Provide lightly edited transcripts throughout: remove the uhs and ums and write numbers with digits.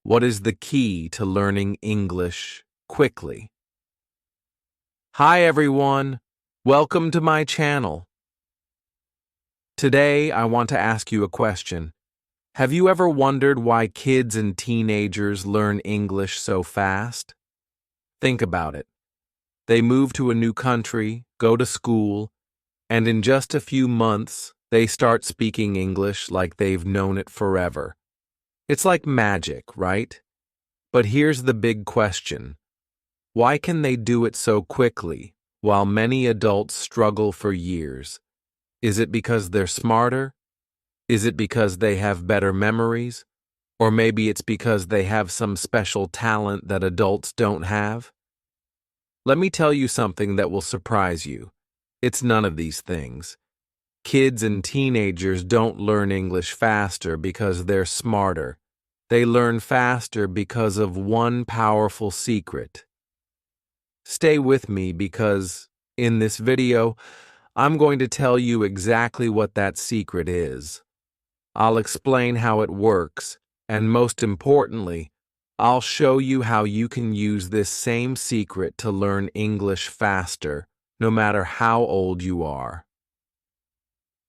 What is the key to learning English quickly? Hi everyone, welcome to my channel. Today I want to ask you a question. Have you ever wondered why kids and teenagers learn English so fast? Think about it. They move to a new country, go to school, and in just a few months, they start speaking English like they've known it forever. It's like magic, right? But here's the big question. Why can they do it so quickly, while many adults struggle for years? Is it because they're smarter? Is it because they have better memories? Or maybe it's because they have some special talent that adults don't have? Let me tell you something that will surprise you. It's none of these things. Kids and teenagers don't learn English faster because they're smarter. They learn faster because of one powerful secret. Stay with me because, in this video, I'm going to tell you exactly what that secret is. I'll explain how it works, and most importantly, I'll show you how you can use this same secret to learn English faster, no matter how old you are.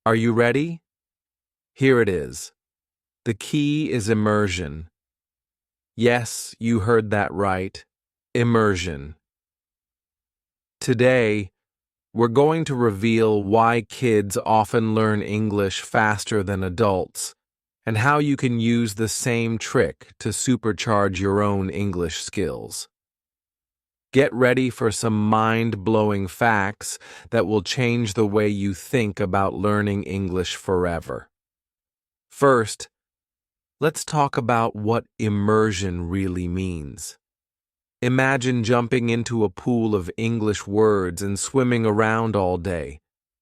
Are you ready? Here it is. The key is immersion. Yes, you heard that right. Immersion. Today, we're going to reveal why kids often learn English faster than adults, and how you can use the same trick to supercharge your own English skills. Get ready for some mind-blowing facts that will change the way you think about learning English forever. First, let's talk about what immersion really means. Imagine jumping into a pool of English words and swimming around all day.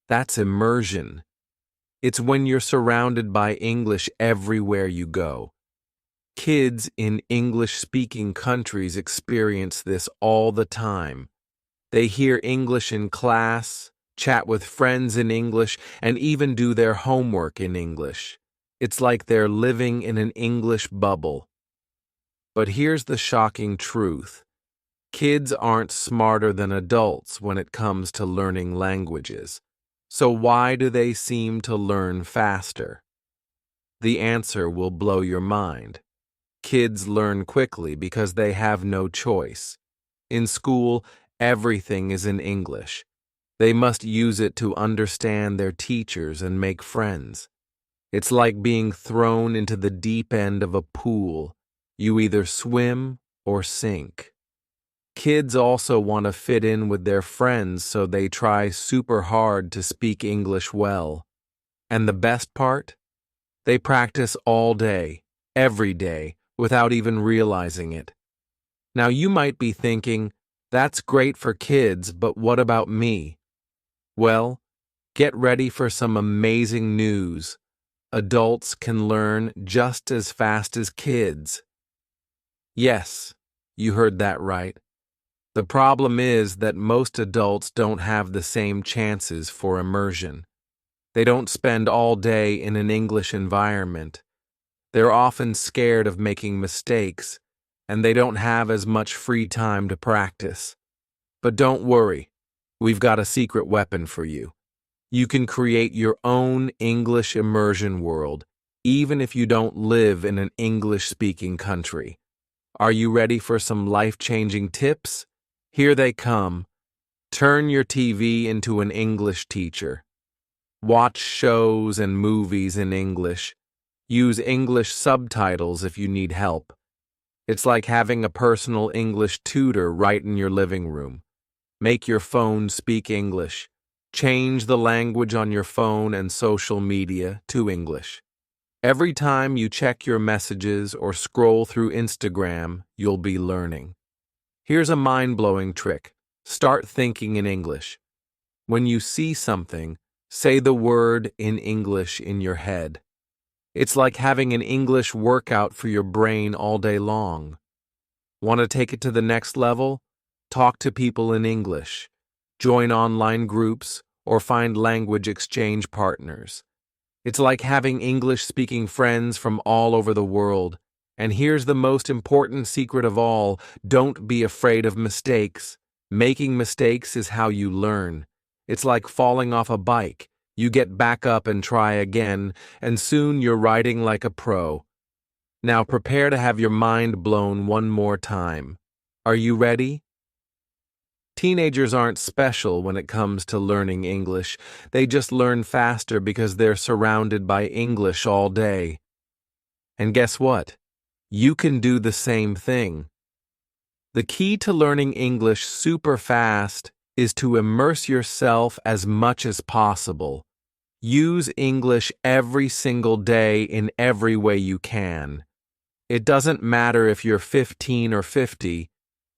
That's immersion. It's when you're surrounded by English everywhere you go. Kids in English-speaking countries experience this all the time. They hear English in class, chat with friends in English, and even do their homework in English. It's like they're living in an English bubble. But here's the shocking truth. Kids aren't smarter than adults when it comes to learning languages. So why do they seem to learn faster? The answer will blow your mind. Kids learn quickly because they have no choice. In school, everything is in English. They must use it to understand their teachers and make friends. It's like being thrown into the deep end of a pool. You either swim or sink. Kids also want to fit in with their friends, so they try super hard to speak English well. And the best part? They practice all day, every day, without even realizing it. Now you might be thinking, that's great for kids, but what about me? Well, get ready for some amazing news. Adults can learn just as fast as kids. Yes, you heard that right. The problem is that most adults don't have the same chances for immersion. They don't spend all day in an English environment. They're often scared of making mistakes, and they don't have as much free time to practice. But don't worry, we've got a secret weapon for you. You can create your own English immersion world, even if you don't live in an English-speaking country. Are you ready for some life-changing tips? Here they come. Turn your TV into an English teacher. Watch shows and movies in English. Use English subtitles if you need help. It's like having a personal English tutor right in your living room. Make your phone speak English. Change the language on your phone and social media to English. Every time you check your messages or scroll through Instagram, you'll be learning. Here's a mind-blowing trick. Start thinking in English. When you see something, say the word in English in your head. It's like having an English workout for your brain all day long. Want to take it to the next level? Talk to people in English. Join online groups or find language exchange partners. It's like having English-speaking friends from all over the world. And here's the most important secret of all: don't be afraid of mistakes. Making mistakes is how you learn. It's like falling off a bike. You get back up and try again, and soon you're riding like a pro. Now prepare to have your mind blown one more time. Are you ready? Teenagers aren't special when it comes to learning English. They just learn faster because they're surrounded by English all day. And guess what? You can do the same thing. The key to learning English super fast is to immerse yourself as much as possible. Use English every single day in every way you can. It doesn't matter if you're 15 or 50.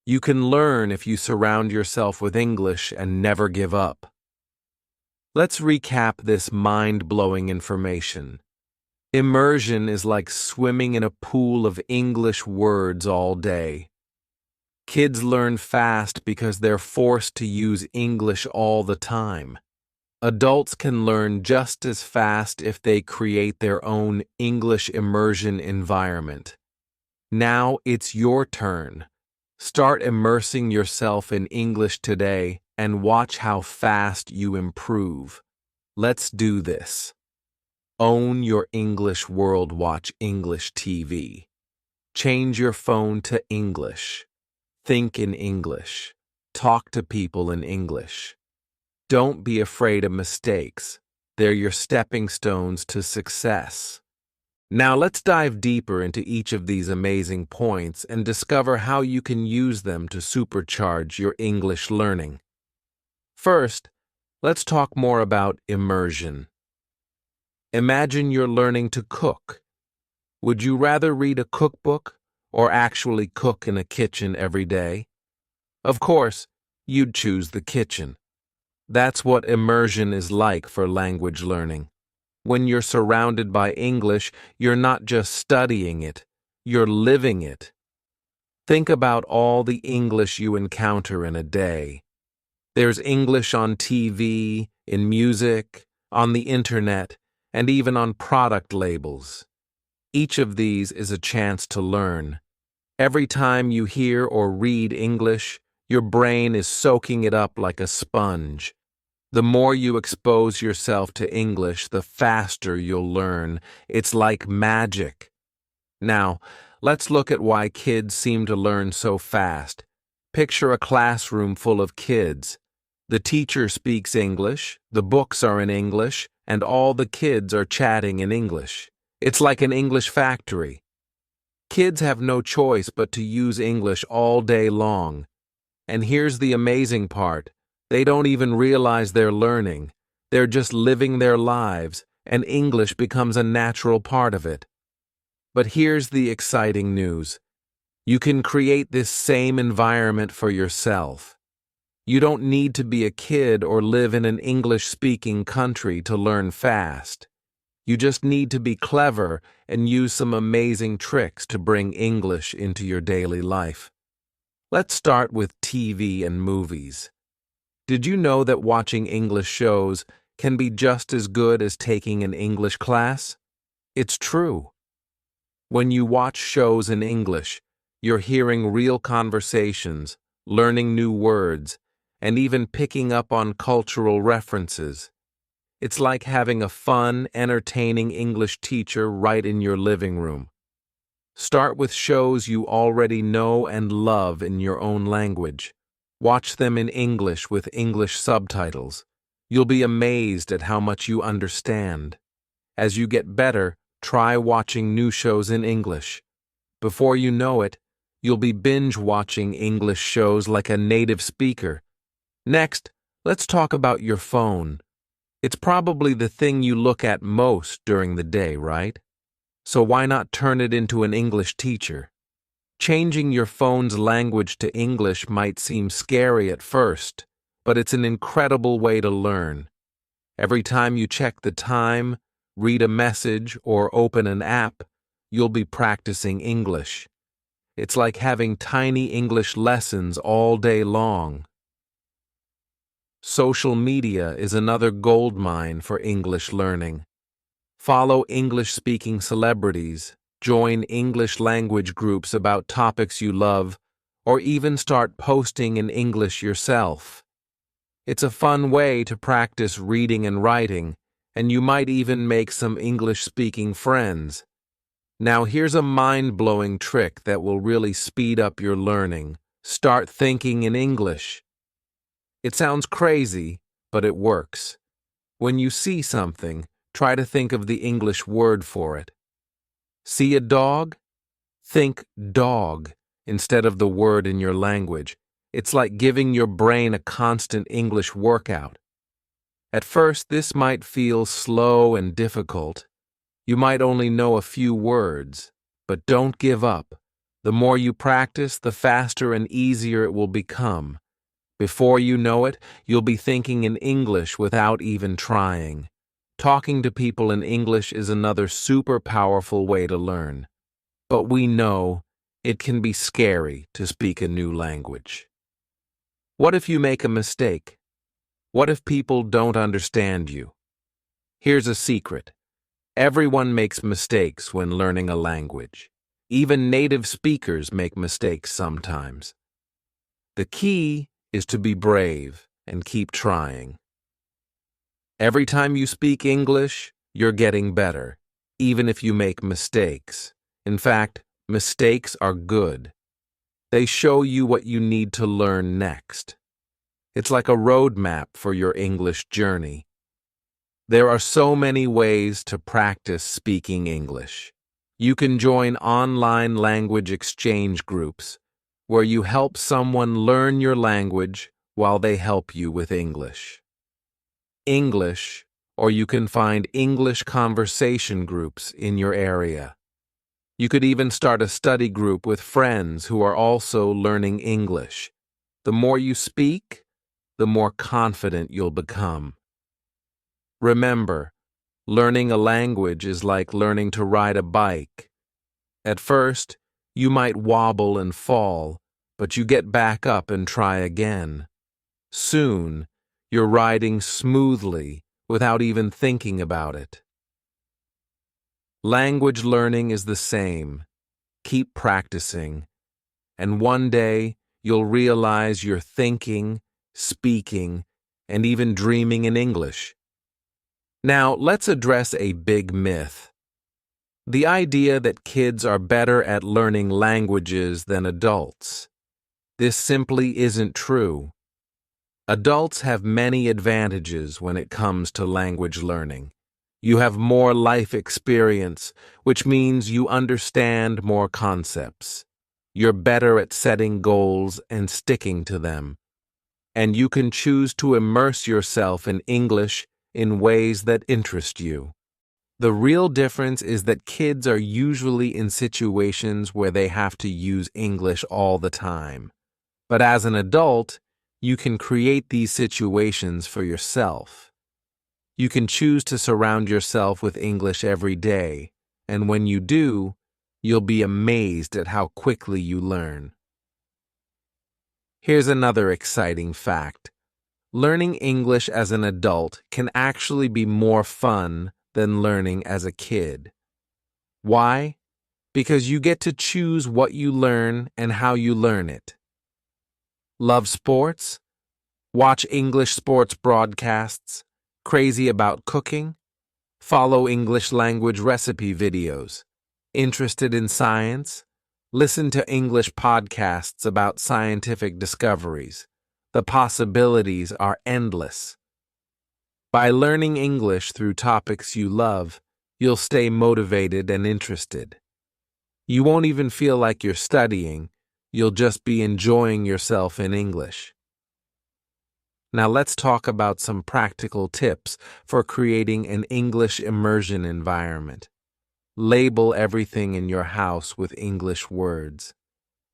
You can learn if you surround yourself with English and never give up. Let's recap this mind-blowing information. Immersion is like swimming in a pool of English words all day. Kids learn fast because they're forced to use English all the time. Adults can learn just as fast if they create their own English immersion environment. Now it's your turn. Start immersing yourself in English today and watch how fast you improve. Let's do this. Own your English world. Watch English TV. Change your phone to English. Think in English. Talk to people in English. Don't be afraid of mistakes. They're your stepping stones to success. Now let's dive deeper into each of these amazing points and discover how you can use them to supercharge your English learning. First, let's talk more about immersion. Imagine you're learning to cook. Would you rather read a cookbook or actually cook in a kitchen every day? Of course, you'd choose the kitchen. That's what immersion is like for language learning. When you're surrounded by English, you're not just studying it, you're living it. Think about all the English you encounter in a day. There's English on TV, in music, on the internet, and even on product labels. Each of these is a chance to learn. Every time you hear or read English, your brain is soaking it up like a sponge. The more you expose yourself to English, the faster you'll learn. It's like magic. Now, let's look at why kids seem to learn so fast. Picture a classroom full of kids. The teacher speaks English, the books are in English, and all the kids are chatting in English. It's like an English factory. Kids have no choice but to use English all day long. And here's the amazing part. They don't even realize they're learning. They're just living their lives, and English becomes a natural part of it. But here's the exciting news. You can create this same environment for yourself. You don't need to be a kid or live in an English-speaking country to learn fast. You just need to be clever and use some amazing tricks to bring English into your daily life. Let's start with TV and movies. Did you know that watching English shows can be just as good as taking an English class? It's true. When you watch shows in English, you're hearing real conversations, learning new words, and even picking up on cultural references. It's like having a fun, entertaining English teacher right in your living room. Start with shows you already know and love in your own language. Watch them in English with English subtitles. You'll be amazed at how much you understand. As you get better, try watching new shows in English. Before you know it, you'll be binge-watching English shows like a native speaker. Next, let's talk about your phone. It's probably the thing you look at most during the day, right? So why not turn it into an English teacher? Changing your phone's language to English might seem scary at first, but it's an incredible way to learn. Every time you check the time, read a message, or open an app, you'll be practicing English. It's like having tiny English lessons all day long. Social media is another goldmine for English learning. Follow English-speaking celebrities, join English language groups about topics you love, or even start posting in English yourself. It's a fun way to practice reading and writing, and you might even make some English-speaking friends. Now here's a mind-blowing trick that will really speed up your learning. Start thinking in English. It sounds crazy, but it works. When you see something, try to think of the English word for it. See a dog? Think dog instead of the word in your language. It's like giving your brain a constant English workout. At first, this might feel slow and difficult. You might only know a few words, but don't give up. The more you practice, the faster and easier it will become. Before you know it, you'll be thinking in English without even trying. Talking to people in English is another super powerful way to learn. But we know it can be scary to speak a new language. What if you make a mistake? What if people don't understand you? Here's a secret. Everyone makes mistakes when learning a language. Even native speakers make mistakes sometimes. The key is to be brave and keep trying. Every time you speak English, you're getting better, even if you make mistakes. In fact, mistakes are good. They show you what you need to learn next. It's like a roadmap for your English journey. There are so many ways to practice speaking English. You can join online language exchange groups, where you help someone learn your language while they help you with English. Or you can find English conversation groups in your area. You could even start a study group with friends who are also learning English. The more you speak, the more confident you'll become. Remember, learning a language is like learning to ride a bike. At first, you might wobble and fall, but you get back up and try again. Soon, you're riding smoothly without even thinking about it. Language learning is the same. Keep practicing, and one day you'll realize you're thinking, speaking, and even dreaming in English. Now, let's address a big myth. The idea that kids are better at learning languages than adults. This simply isn't true. Adults have many advantages when it comes to language learning. You have more life experience, which means you understand more concepts. You're better at setting goals and sticking to them. And you can choose to immerse yourself in English in ways that interest you. The real difference is that kids are usually in situations where they have to use English all the time. But as an adult, you can create these situations for yourself. You can choose to surround yourself with English every day, and when you do, you'll be amazed at how quickly you learn. Here's another exciting fact. Learning English as an adult can actually be more fun than learning as a kid. Why? Because you get to choose what you learn and how you learn it. Love sports? Watch English sports broadcasts? Crazy about cooking? Follow English language recipe videos? Interested in science? Listen to English podcasts about scientific discoveries. The possibilities are endless. By learning English through topics you love, you'll stay motivated and interested. You won't even feel like you're studying, you'll just be enjoying yourself in English. Now let's talk about some practical tips for creating an English immersion environment. Label everything in your house with English words.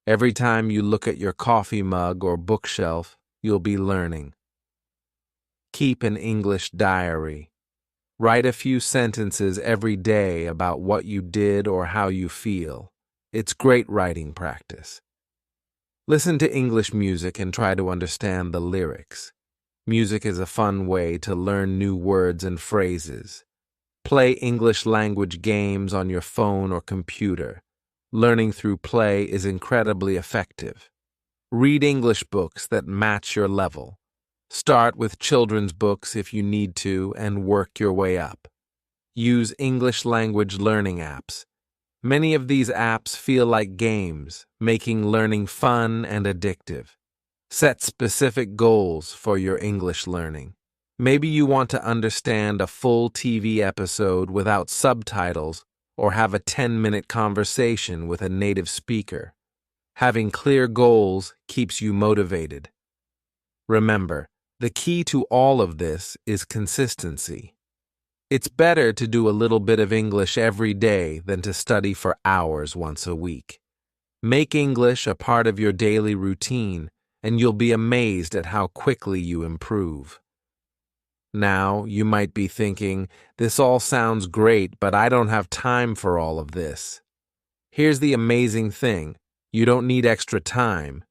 Every time you look at your coffee mug or bookshelf, you'll be learning. Keep an English diary. Write a few sentences every day about what you did or how you feel. It's great writing practice. Listen to English music and try to understand the lyrics. Music is a fun way to learn new words and phrases. Play English language games on your phone or computer. Learning through play is incredibly effective. Read English books that match your level. Start with children's books if you need to and work your way up. Use English language learning apps. Many of these apps feel like games, making learning fun and addictive. Set specific goals for your English learning. Maybe you want to understand a full TV episode without subtitles or have a 10-minute conversation with a native speaker. Having clear goals keeps you motivated. Remember, the key to all of this is consistency. It's better to do a little bit of English every day than to study for hours once a week. Make English a part of your daily routine, and you'll be amazed at how quickly you improve. Now, you might be thinking, this all sounds great, but I don't have time for all of this. Here's the amazing thing. You don't need extra time.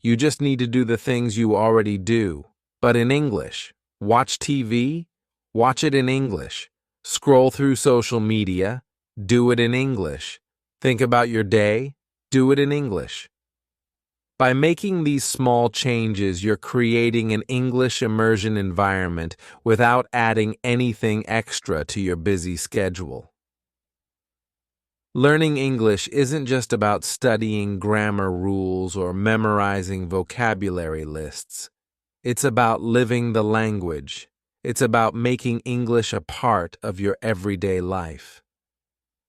You just need to do the things you already do, but in English. Watch TV? Watch it in English. Scroll through social media? Do it in English. Think about your day? Do it in English. By making these small changes, you're creating an English immersion environment without adding anything extra to your busy schedule. Learning English isn't just about studying grammar rules or memorizing vocabulary lists. It's about living the language. It's about making English a part of your everyday life.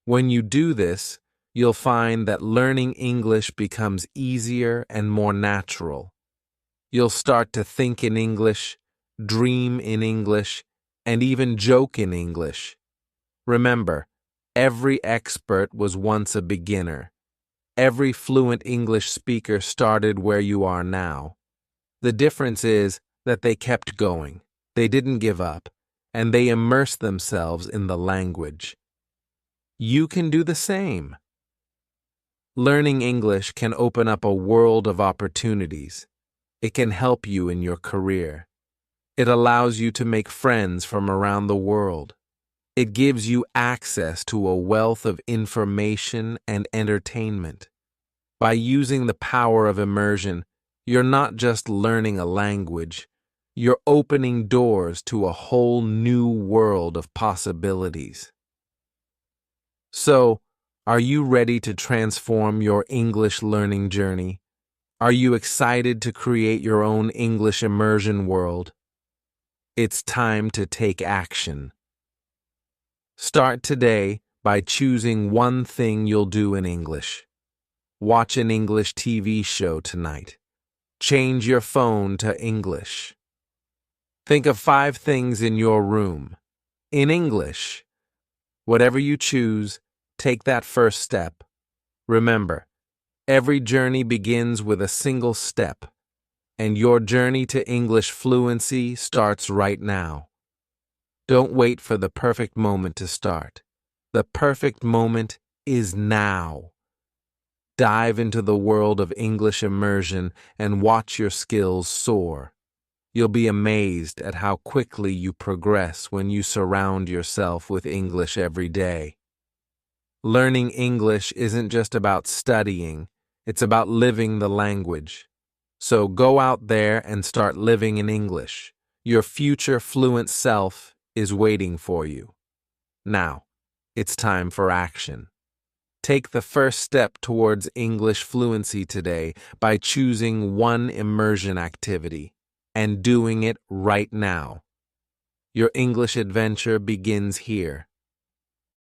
When you do this, you'll find that learning English becomes easier and more natural. You'll start to think in English, dream in English, and even joke in English. Remember, every expert was once a beginner. Every fluent English speaker started where you are now. The difference is that they kept going, they didn't give up, and they immersed themselves in the language. You can do the same. Learning English can open up a world of opportunities. It can help you in your career. It allows you to make friends from around the world. It gives you access to a wealth of information and entertainment. By using the power of immersion, you're not just learning a language, you're opening doors to a whole new world of possibilities. So, are you ready to transform your English learning journey? Are you excited to create your own English immersion world? It's time to take action. Start today by choosing one thing you'll do in English. Watch an English TV show tonight. Change your phone to English. Think of 5 things in your room. In English. Whatever you choose, take that first step. Remember, every journey begins with a single step, and your journey to English fluency starts right now. Don't wait for the perfect moment to start. The perfect moment is now. Dive into the world of English immersion and watch your skills soar. You'll be amazed at how quickly you progress when you surround yourself with English every day. Learning English isn't just about studying, it's about living the language. So go out there and start living in English. Your future fluent self is waiting for you. Now, it's time for action. Take the first step towards English fluency today by choosing one immersion activity and doing it right now. Your English adventure begins here.